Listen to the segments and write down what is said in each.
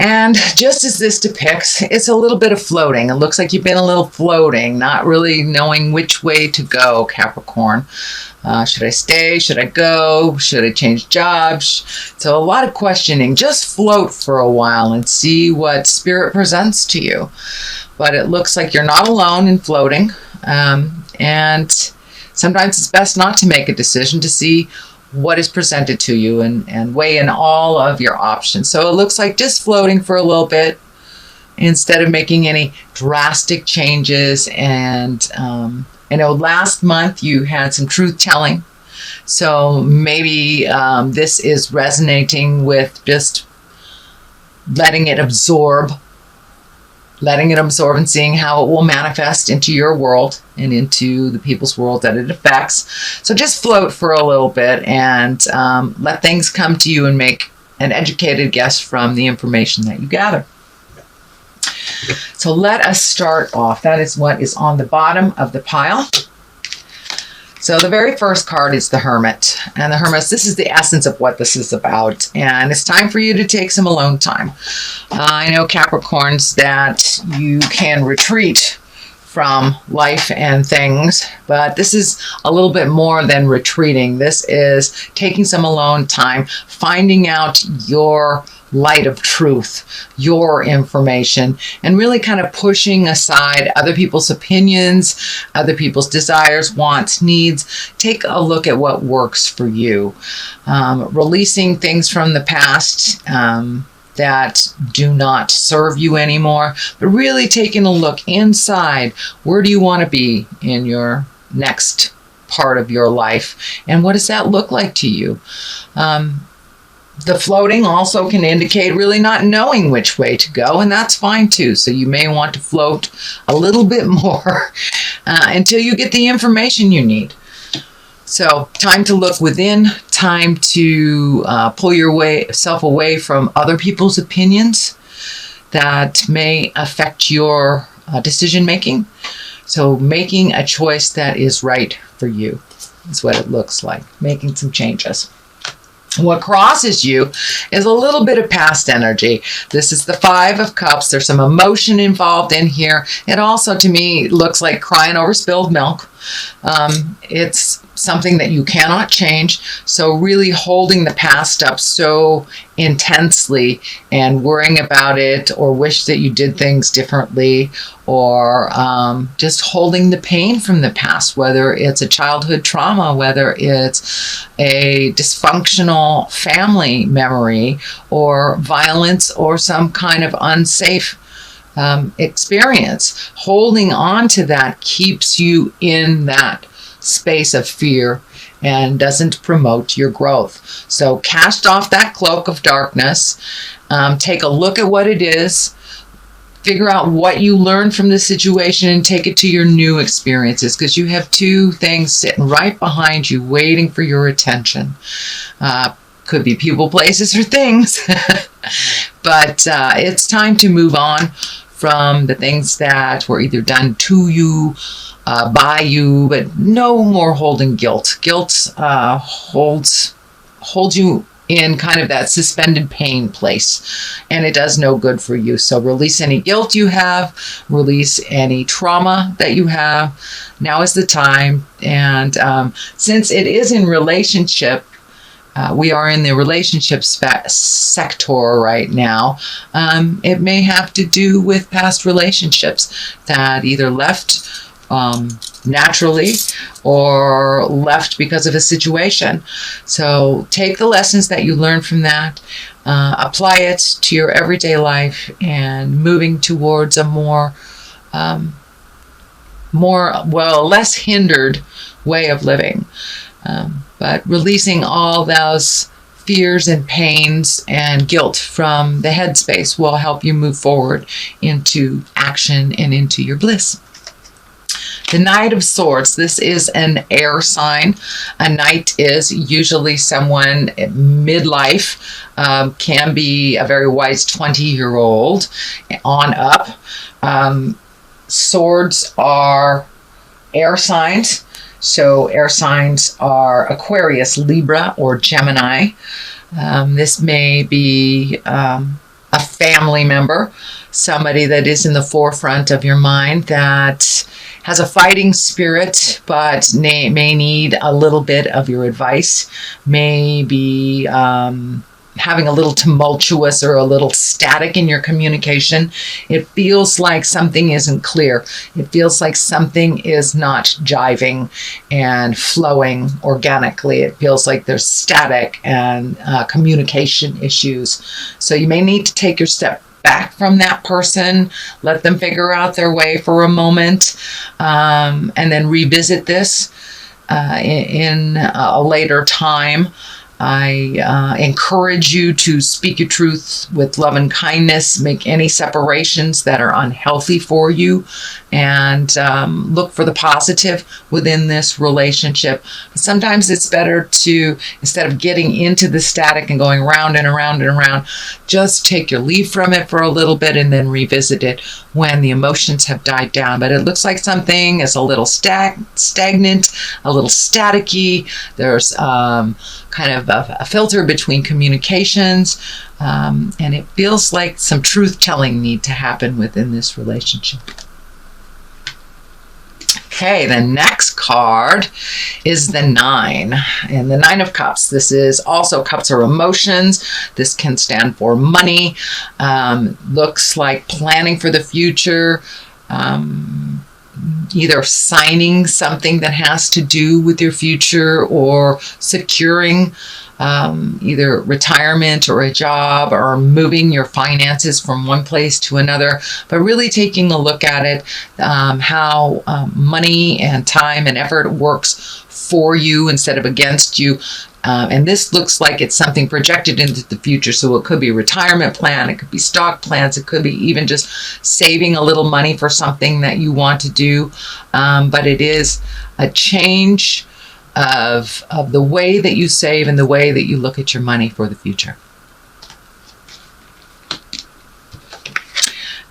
And just as this depicts, it's a little bit of floating. It looks like you've been a little floating, not really knowing which way to go, Capricorn. Should I stay? Should I go? Should I change jobs? So a lot of questioning. Just float for a while and see what spirit presents to you. But it looks like you're not alone in floating. And sometimes it's best not to make a decision, to see what is presented to you and weigh in all of your options. So it looks like just floating for a little bit instead of making any drastic changes. And I know last month you had some truth telling. So maybe this is resonating with just letting it absorb and seeing how it will manifest into your world and into the people's world that it affects. So just float for a little bit and let things come to you and make an educated guess from the information that you gather. So let us start off. That is what is on the bottom of the pile. So the very first card is the Hermit. And the Hermit, this is the essence of what this is about. And it's time for you to take some alone time. I know, Capricorns, that you can retreat from life and things, but this is a little bit more than retreating. This is taking some alone time, finding out your light of truth, your information, and really kind of pushing aside other people's opinions, other people's desires, wants, needs. Take a look at what works for you. Releasing things from the past that do not serve you anymore, but really taking a look inside. Where do you want to be in your next part of your life? And what does that look like to you? The floating also can indicate really not knowing which way to go, and that's fine too. So you may want to float a little bit more until you get the information you need. So time to look within, time to pull yourself away from other people's opinions that may affect your decision making. So making a choice that is right for you is what it looks like, making some changes. What crosses you is a little bit of past energy. This is the Five of Cups. There's some emotion involved in here. It also, to me, looks like crying over spilled milk. It's something that you cannot change. So really holding the past up so intensely and worrying about it, or wish that you did things differently, or just holding the pain from the past, whether it's a childhood trauma, whether it's a dysfunctional family memory, or violence, or some kind of unsafe experience. Holding on to that keeps you in that space of fear and doesn't promote your growth. So cast off that cloak of darkness, take a look at what it is, figure out what you learned from the situation, and take it to your new experiences, because you have two things sitting right behind you waiting for your attention. Could be people, places, or things. But it's time to move on from the things that were either done to you, by you, but no more holding guilt. Guilt holds you in kind of that suspended pain place, and it does no good for you. So release any guilt you have, release any trauma that you have. Now is the time. And since it is in relationship, we are in the relationship sector right now. It may have to do with past relationships that either left naturally or left because of a situation. So take the lessons that you learned from that, apply it to your everyday life, and moving towards a less hindered way of living. But releasing all those fears and pains and guilt from the headspace will help you move forward into action and into your bliss. The Knight of Swords, this is an air sign. A knight is usually someone midlife, can be a very wise 20-year-old on up. Swords are air signs. So air signs are Aquarius, Libra, or Gemini. This may be a a family member, somebody that is in the forefront of your mind that has a fighting spirit, but may need a little bit of your advice, may be having a little tumultuous or a little static in your communication. It feels like something isn't clear. It feels like something is not jiving and flowing organically. It feels like there's static and communication issues. So you may need to take your step back from that person, let them figure out their way for a moment, and then revisit this in a later time. I encourage you to speak your truth with love and kindness, make any separations that are unhealthy for you, and look for the positive within this relationship. Sometimes it's better to, instead of getting into the static and going round and around and around, just take your leave from it for a little bit and then revisit it when the emotions have died down. But it looks like something is a little stagnant, a little staticky. There's kind of a filter between communications, and it feels like some truth-telling need to happen within this relationship. Okay, the next card is the 9, and the 9 of Cups. This is also cups are emotions. This can stand for money. Looks like planning for the future, either signing something that has to do with your future or securing either retirement or a job or moving your finances from one place to another, but really taking a look at it, how money and time and effort works for you instead of against you. And this looks like it's something projected into the future. So it could be a retirement plan, it could be stock plans, it could be even just saving a little money for something that you want to do. But it is a change of the way that you save and the way that you look at your money for the future.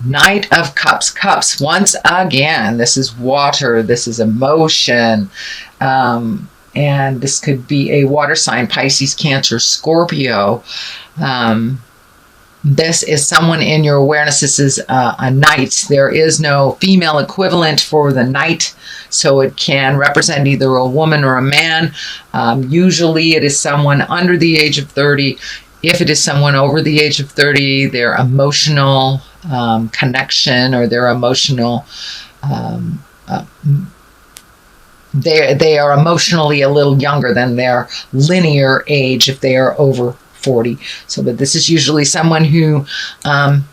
Knight of Cups. Cups, once again, this is water, this is emotion. And this could be a water sign, Pisces, Cancer, Scorpio. This is someone in your awareness. This is a knight. There is no female equivalent for the knight, so it can represent either a woman or a man. Usually it is someone under the age of 30. If it is someone over the age of 30, their emotional connection or their emotional they are emotionally a little younger than their linear age if they are over 40. So, but this is usually someone who kind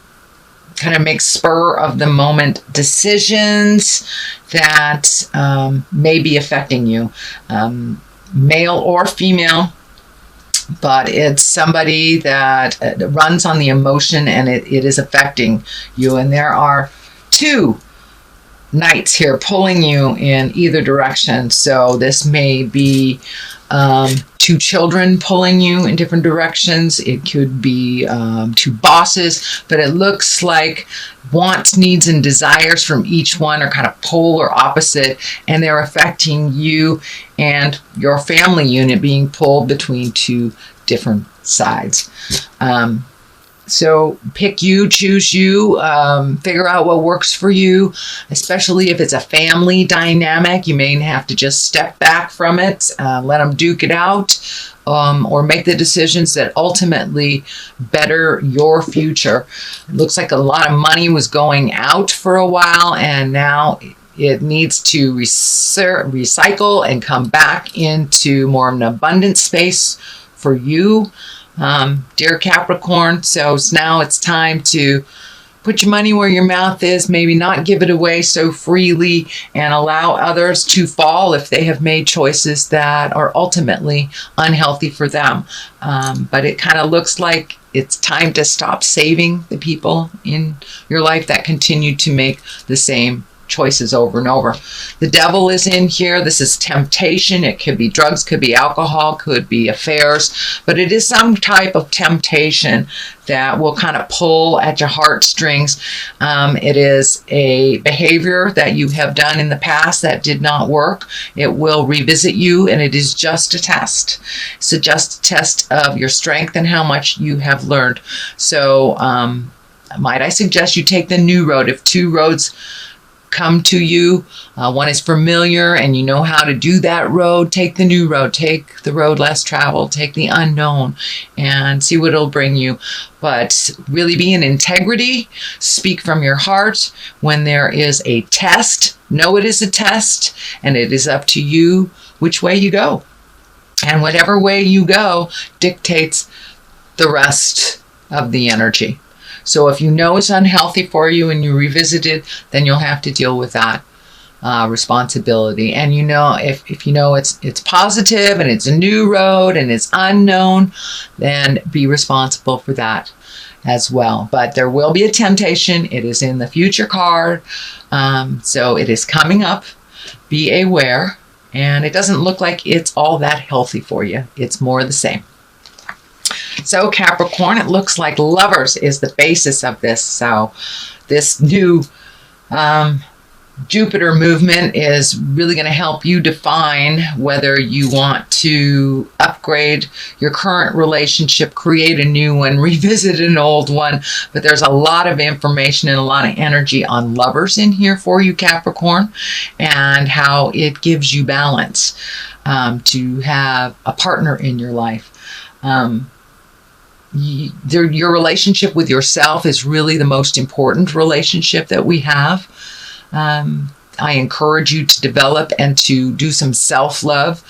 of makes spur of the moment decisions that may be affecting you, male or female. But it's somebody that runs on the emotion and it is affecting you. And there are 2 knights here pulling you in either direction. So this may be 2 children pulling you in different directions. It could be 2 bosses, but it looks like wants, needs, and desires from each one are kind of polar opposite, and they're affecting you and your family unit being pulled between 2 different sides. So pick you, choose you, figure out what works for you, especially if it's a family dynamic. You may have to just step back from it, let them duke it out, or make the decisions that ultimately better your future. It looks like a lot of money was going out for a while, and now it needs to recycle and come back into more of an abundant space for you. Dear Capricorn, so now it's time to put your money where your mouth is, maybe not give it away so freely, and allow others to fall if they have made choices that are ultimately unhealthy for them. But it kind of looks like it's time to stop saving the people in your life that continue to make the same choices over and over. The devil is in here. This is temptation. It could be drugs, could be alcohol, could be affairs, but it is some type of temptation that will kind of pull at your heartstrings. It is a behavior that you have done in the past that did not work. It will revisit you, and it is just a test. It's just a test of your strength and how much you have learned. So might I suggest you take the new road. If two roads come to you, one is familiar and you know how to do that road, take the new road. Take the road less traveled. Take the unknown and see what it'll bring you. But really be in integrity. Speak from your heart. When there is a test, know it is a test, and it is up to you which way you go. And whatever way you go dictates the rest of the energy. So if you know it's unhealthy for you and you revisit it, then you'll have to deal with that responsibility. And you know, if you know it's positive and it's a new road and it's unknown, then be responsible for that as well. But there will be a temptation. It is in the future card. So it is coming up. Be aware. And it doesn't look like it's all that healthy for you. It's more the same. So Capricorn, it looks like lovers is the basis of this. So this new Jupiter movement is really going to help you define whether you want to upgrade your current relationship, create a new one, revisit an old one. But there's a lot of information and a lot of energy on lovers in here for you, Capricorn, and how it gives you balance to have a partner in your life. Your relationship with yourself is really the most important relationship that we have. I encourage you to develop and to do some self-love.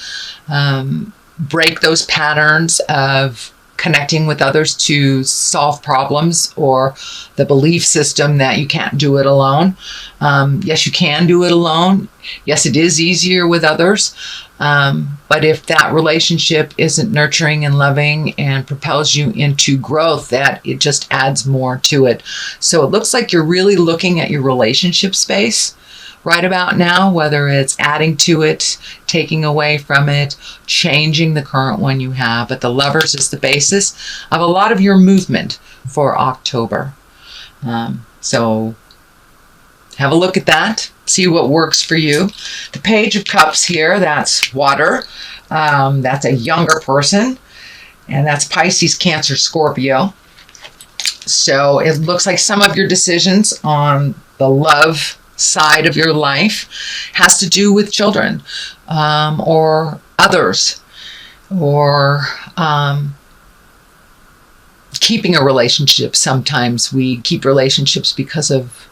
Break those patterns of connecting with others to solve problems, or the belief system that you can't do it alone. Yes, you can do it alone. Yes, it is easier with others. But if that relationship isn't nurturing and loving and propels you into growth, that it just adds more to it. So it looks like you're really looking at your relationship space right about now, whether it's adding to it, taking away from it, changing the current one you have. But the lovers is the basis of a lot of your movement for October. So have a look at that. See what works for you. The Page of Cups here, that's water. That's a younger person. And that's Pisces, Cancer, Scorpio. So it looks like some of your decisions on the love side of your life has to do with children or others, or keeping a relationship. Sometimes we keep relationships because of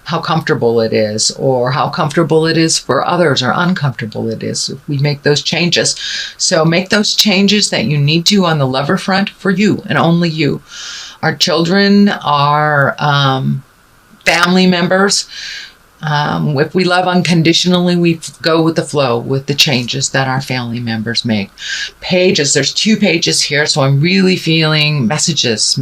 how comfortable it is, or how comfortable it is for others, or uncomfortable it is if we make those changes. So make those changes that you need to on the lover front for you and only you. Our children, our family members, if we love unconditionally, we go with the flow with the changes that our family members make. Pages, there's 2 pages here, so I'm really feeling messages.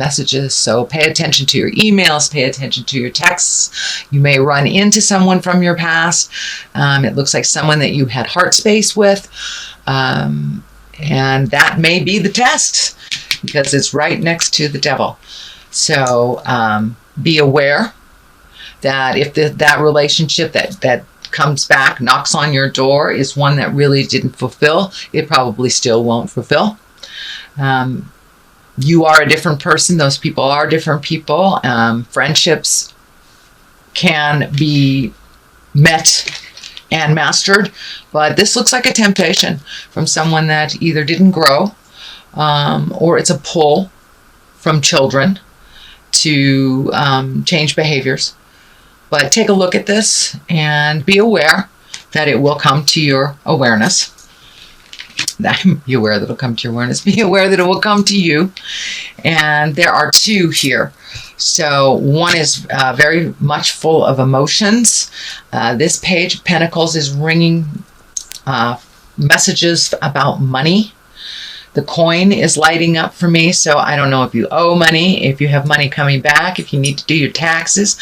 So pay attention to your emails, pay attention to your texts. You may run into someone from your past. It looks like someone that you had heart space with. And that may be the test, because it's right next to the devil. So be aware that if that relationship that comes back, knocks on your door, is one that really didn't fulfill, it probably still won't fulfill. You are a different person. Those people are different people. Friendships can be met and mastered, but this looks like a temptation from someone that either didn't grow, or it's a pull from children to change behaviors. But take a look at this and be aware that it will come to your awareness. Be aware that it'll come to your awareness. Be aware that it will come to you. And there are 2 here. So one is very much full of emotions. This Page of Pentacles is ringing messages about money. The coin is lighting up for me, so I don't know if you owe money, if you have money coming back, if you need to do your taxes,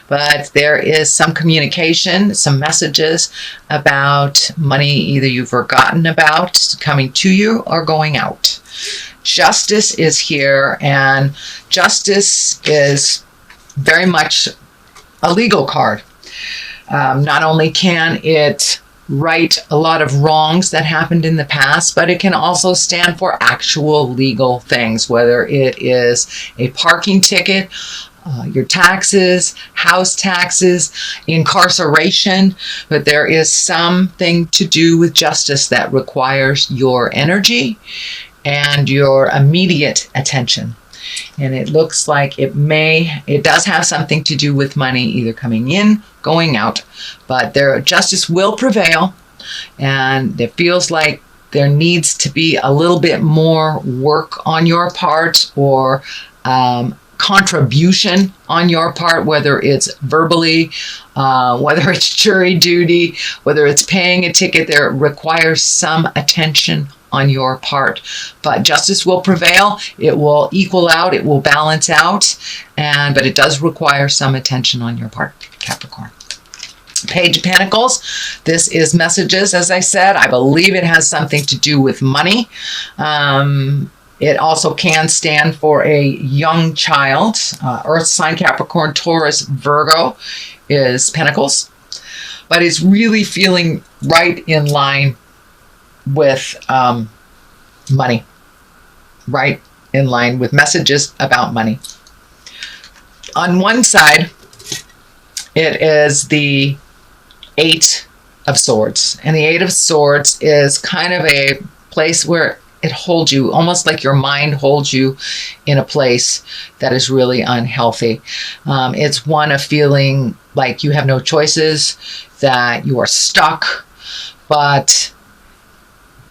but there is some communication, some messages about money either you've forgotten about coming to you or going out. Justice is here, and justice is very much a legal card. Not only can it right a lot of wrongs that happened in the past, but it can also stand for actual legal things, whether it is a parking ticket, your taxes, house taxes, incarceration, but there is something to do with justice that requires your energy and your immediate attention. And it looks like it does have something to do with money either coming in, going out, but justice will prevail, and it feels like there needs to be a little bit more work on your part, or contribution on your part, whether it's verbally, whether it's jury duty, whether it's paying a ticket. There requires some attention on your part, but justice will prevail. It will equal out, it will balance out, but it does require some attention on your part, Capricorn. Page of Pentacles. This is messages, as I said. I believe it has something to do with money. It also can stand for a young child. Earth sign, Capricorn, Taurus, Virgo is Pentacles, but it's really feeling right in line with money, right in line with messages about money. On one side, it is the Eight of Swords, and the Eight of Swords is kind of a place where it holds you, almost like your mind holds you in a place that is really unhealthy. It's one of feeling like you have no choices, that you are stuck, but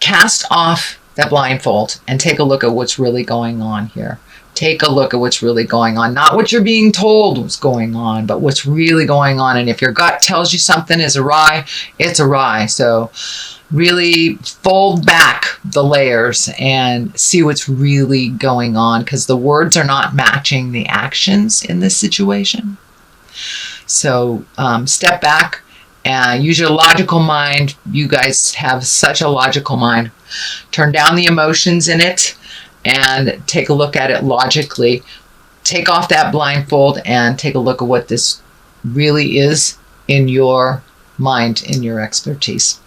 cast off that blindfold and take a look at what's really going on here. Take a look at what's really going on. Not what you're being told was going on, but what's really going on. And if your gut tells you something is awry, it's awry. So really fold back the layers and see what's really going on, because the words are not matching the actions in this situation. So step back and use your logical mind. You guys have such a logical mind. Turn down the emotions in it and take a look at it logically. Take off that blindfold and take a look at what this really is in your mind, in your expertise.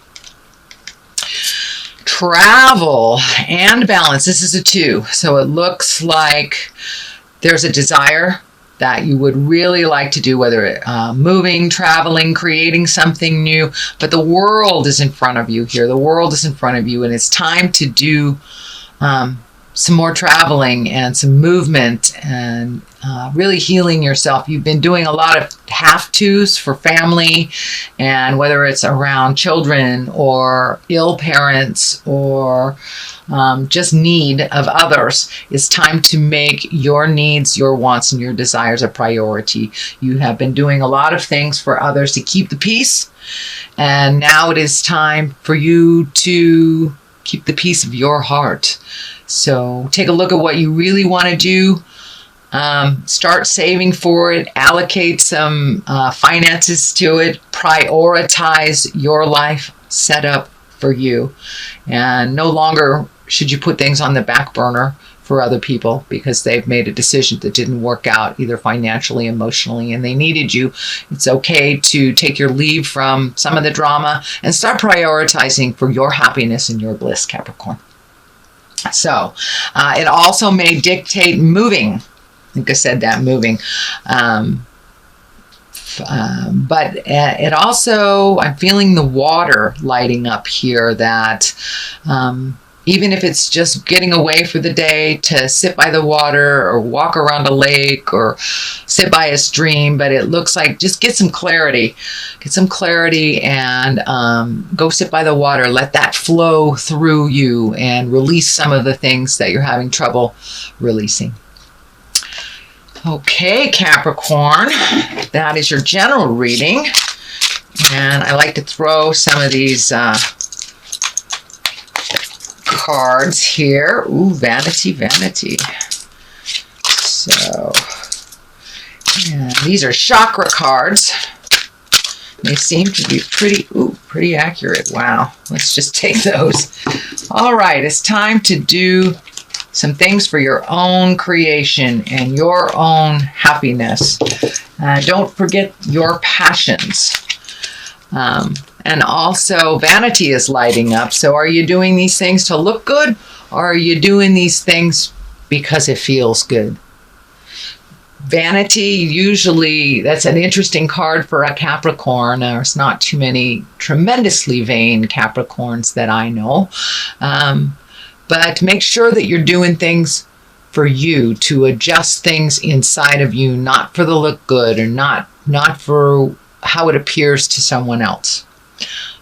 Travel and balance. This is a 2. So it looks like there's a desire that you would really like to do, whether it moving, traveling, creating something new, but the world is in front of you here. The world is in front of you, and it's time to do some more traveling and some movement and really healing yourself. You've been doing a lot of have-tos for family, and whether it's around children or ill parents or just need of others, it's time to make your needs, your wants, and your desires a priority. You have been doing a lot of things for others to keep the peace, and now it is time for you to keep the peace of your heart. So take a look at what you really want to do. Start saving for it. Allocate some finances to it. Prioritize your life set up for you. And no longer should you put things on the back burner for other people because they've made a decision that didn't work out, either financially, emotionally, and they needed you. It's okay to take your leave from some of the drama and start prioritizing for your happiness and your bliss, Capricorn. So it also may dictate moving. I think I said that, moving. But it also, I'm feeling the water lighting up here, that even if it's just getting away for the day to sit by the water or walk around a lake or sit by a stream, but it looks like just get some clarity. Get some clarity and go sit by the water. Let that flow through you and release some of the things that you're having trouble releasing. Okay, Capricorn, that is your general reading. And I like to throw some of these cards here. Ooh, vanity, vanity. So, yeah, these are chakra cards. They seem to be pretty accurate. Wow. Let's just take those. All right. It's time to do some things for your own creation and your own happiness. Don't forget your passions. And also, vanity is lighting up. So are you doing these things to look good, or are you doing these things because it feels good? Vanity, usually, that's an interesting card for a Capricorn. There's not too many tremendously vain Capricorns that I know. But make sure that you're doing things for you, to adjust things inside of you, not for the look good, or not for how it appears to someone else.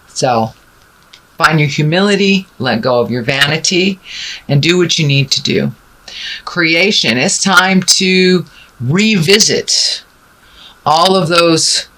So find your humility, let go of your vanity, and do what you need to do. Creation, it's time to revisit all of those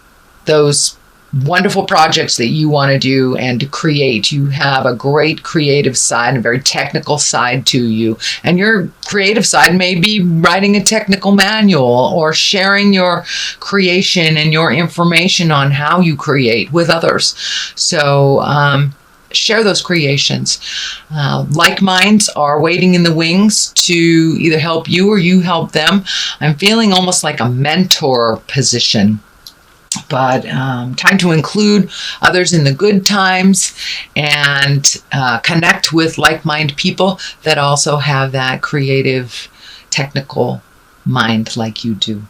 wonderful projects that you want to do and to create. You have a great creative side, a very technical side to you. And your creative side may be writing a technical manual or sharing your creation and your information on how you create with others. So share those creations. Like minds are waiting in the wings to either help you or you help them. I'm feeling almost like a mentor position. But time to include others in the good times and connect with like-minded people that also have that creative, technical mind like you do.